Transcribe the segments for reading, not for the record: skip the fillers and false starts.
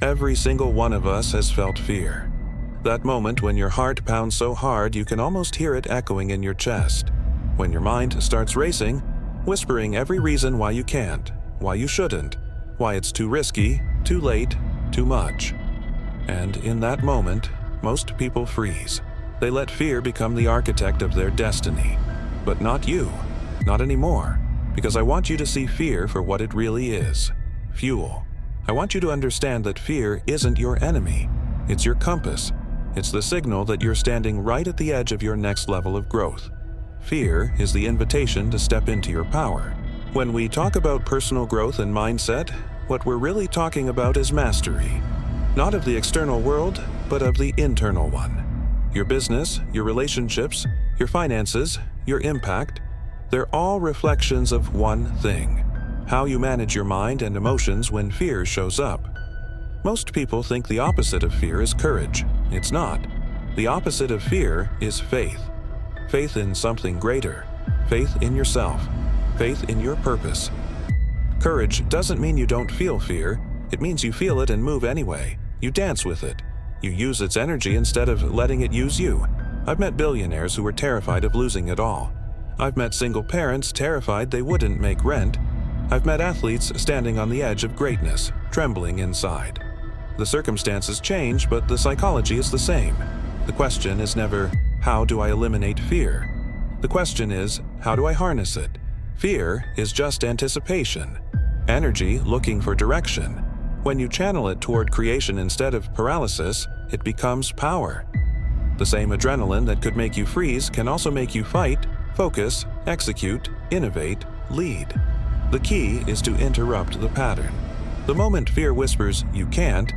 Every single one of us has felt fear. That moment when your heart pounds so hard you can almost hear it echoing in your chest. When your mind starts racing, whispering every reason why you can't, why you shouldn't, why it's too risky, too late, too much. And in that moment, most people freeze. They let fear become the architect of their destiny. But not you. Not anymore. Because I want you to see fear for what it really is. Fuel. I want you to understand that fear isn't your enemy. It's your compass. It's the signal that you're standing right at the edge of your next level of growth. Fear is the invitation to step into your power. When we talk about personal growth and mindset, what we're really talking about is mastery. Not of the external world, but of the internal one. Your business, your relationships, your finances, your impact, they're all reflections of one thing: how you manage your mind and emotions when fear shows up. Most people think the opposite of fear is courage. It's not. The opposite of fear is faith. Faith in something greater. Faith in yourself. Faith in your purpose. Courage doesn't mean you don't feel fear. It means you feel it and move anyway. You dance with it. You use its energy instead of letting it use you. I've met billionaires who were terrified of losing it all. I've met single parents terrified they wouldn't make rent. I've met athletes standing on the edge of greatness, trembling inside. The circumstances change, but the psychology is the same. The question is never, how do I eliminate fear? The question is, how do I harness it? Fear is just anticipation, energy looking for direction. When you channel it toward creation instead of paralysis, it becomes power. The same adrenaline that could make you freeze can also make you fight, focus, execute, innovate, lead. The key is to interrupt the pattern. The moment fear whispers, "You can't,"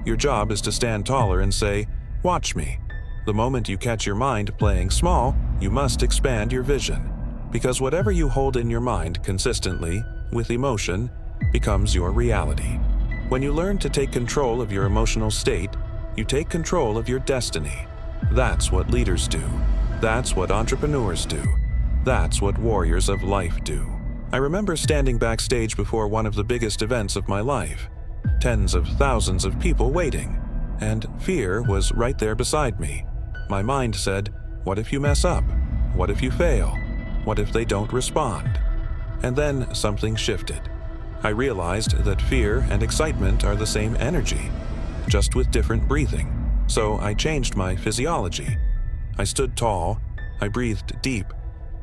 your job is to stand taller and say, "Watch me." The moment you catch your mind playing small, you must expand your vision. Because whatever you hold in your mind consistently, with emotion, becomes your reality. When you learn to take control of your emotional state, you take control of your destiny. That's what leaders do. That's what entrepreneurs do. That's what warriors of life do. I remember standing backstage before one of the biggest events of my life. Tens of thousands of people waiting. And fear was right there beside me. My mind said, what if you mess up? What if you fail? What if they don't respond? And then something shifted. I realized that fear and excitement are the same energy, just with different breathing. So I changed my physiology. I stood tall. I breathed deep.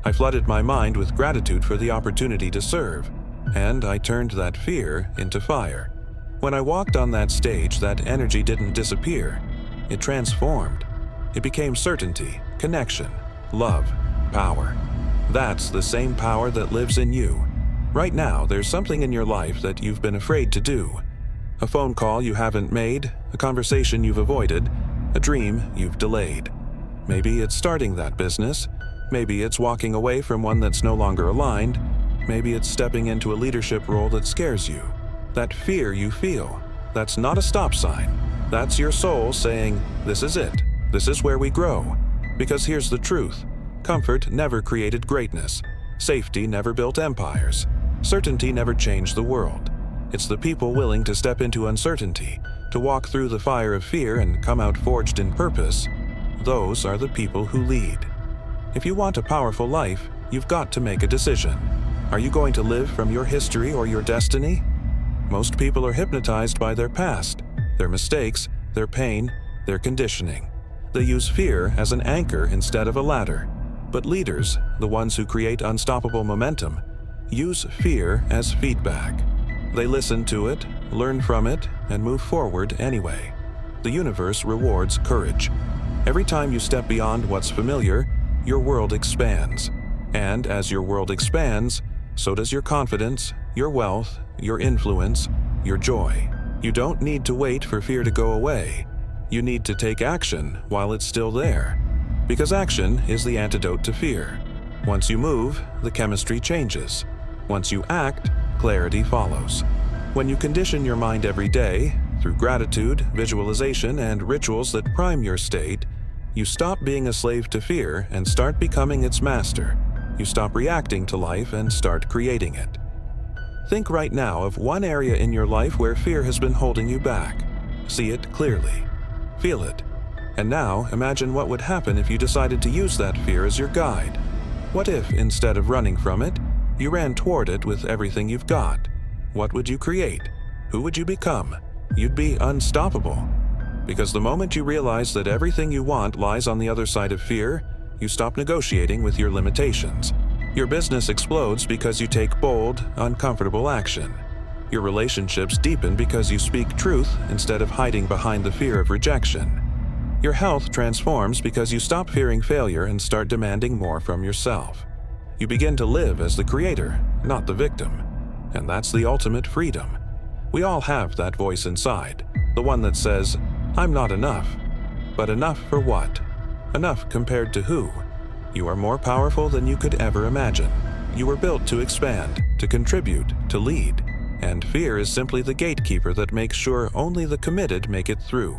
I flooded my mind with gratitude for the opportunity to serve. And I turned that fear into fire. When I walked on that stage, that energy didn't disappear. It transformed. It became certainty, connection, love, power. That's the same power that lives in you. Right now, there's something in your life that you've been afraid to do. A phone call you haven't made, a conversation you've avoided, a dream you've delayed. Maybe it's starting that business. Maybe it's walking away from one that's no longer aligned. Maybe it's stepping into a leadership role that scares you. That fear you feel, that's not a stop sign. That's your soul saying, this is it. This is where we grow. Because here's the truth. Comfort never created greatness. Safety never built empires. Certainty never changed the world. It's the people willing to step into uncertainty, to walk through the fire of fear and come out forged in purpose. Those are the people who lead. If you want a powerful life, you've got to make a decision. Are you going to live from your history or your destiny? Most people are hypnotized by their past, their mistakes, their pain, their conditioning. They use fear as an anchor instead of a ladder. But leaders, the ones who create unstoppable momentum, use fear as feedback. They listen to it, learn from it, and move forward anyway. The universe rewards courage. Every time you step beyond what's familiar, your world expands. And as your world expands, so does your confidence, your wealth, your influence, your joy. You don't need to wait for fear to go away. You need to take action while it's still there. Because action is the antidote to fear. Once you move, the chemistry changes. Once you act, clarity follows. When you condition your mind every day, through gratitude, visualization, and rituals that prime your state, you stop being a slave to fear and start becoming its master. You stop reacting to life and start creating it. Think right now of one area in your life where fear has been holding you back. See it clearly. Feel it. And now, imagine what would happen if you decided to use that fear as your guide. What if, instead of running from it, you ran toward it with everything you've got? What would you create? Who would you become? You'd be unstoppable. Because the moment you realize that everything you want lies on the other side of fear, you stop negotiating with your limitations. Your business explodes because you take bold, uncomfortable action. Your relationships deepen because you speak truth instead of hiding behind the fear of rejection. Your health transforms because you stop fearing failure and start demanding more from yourself. You begin to live as the creator, not the victim. And that's the ultimate freedom. We all have that voice inside, the one that says, "I'm not enough." But enough for what? Enough compared to who? You are more powerful than you could ever imagine. You were built to expand, to contribute, to lead. And fear is simply the gatekeeper that makes sure only the committed make it through.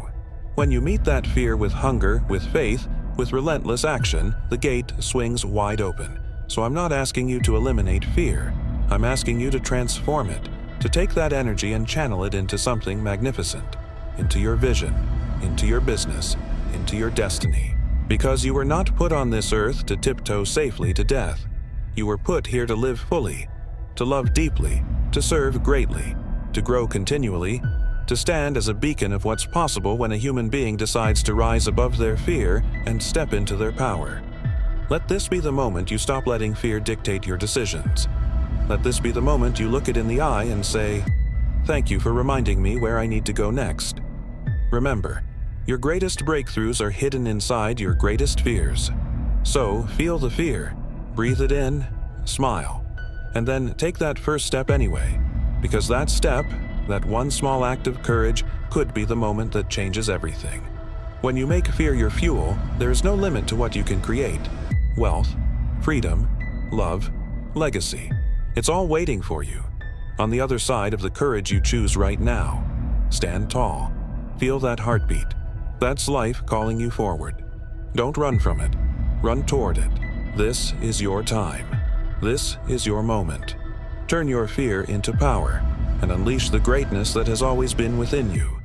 When you meet that fear with hunger, with faith, with relentless action, the gate swings wide open. So I'm not asking you to eliminate fear. I'm asking you to transform it, to take that energy and channel it into something magnificent, into your vision, into your business, into your destiny. Because you were not put on this earth to tiptoe safely to death. You were put here to live fully, to love deeply, to serve greatly, to grow continually, to stand as a beacon of what's possible when a human being decides to rise above their fear and step into their power. Let this be the moment you stop letting fear dictate your decisions. Let this be the moment you look it in the eye and say, "Thank you for reminding me where I need to go next." Remember, your greatest breakthroughs are hidden inside your greatest fears. So, feel the fear, breathe it in, smile, and then take that first step anyway, because that step, that one small act of courage, could be the moment that changes everything. When you make fear your fuel, there is no limit to what you can create. Wealth, freedom, love, legacy. It's all waiting for you. On the other side of the courage you choose right now. Stand tall. Feel that heartbeat. That's life calling you forward. Don't run from it. Run toward it. This is your time. This is your moment. Turn your fear into power and unleash the greatness that has always been within you.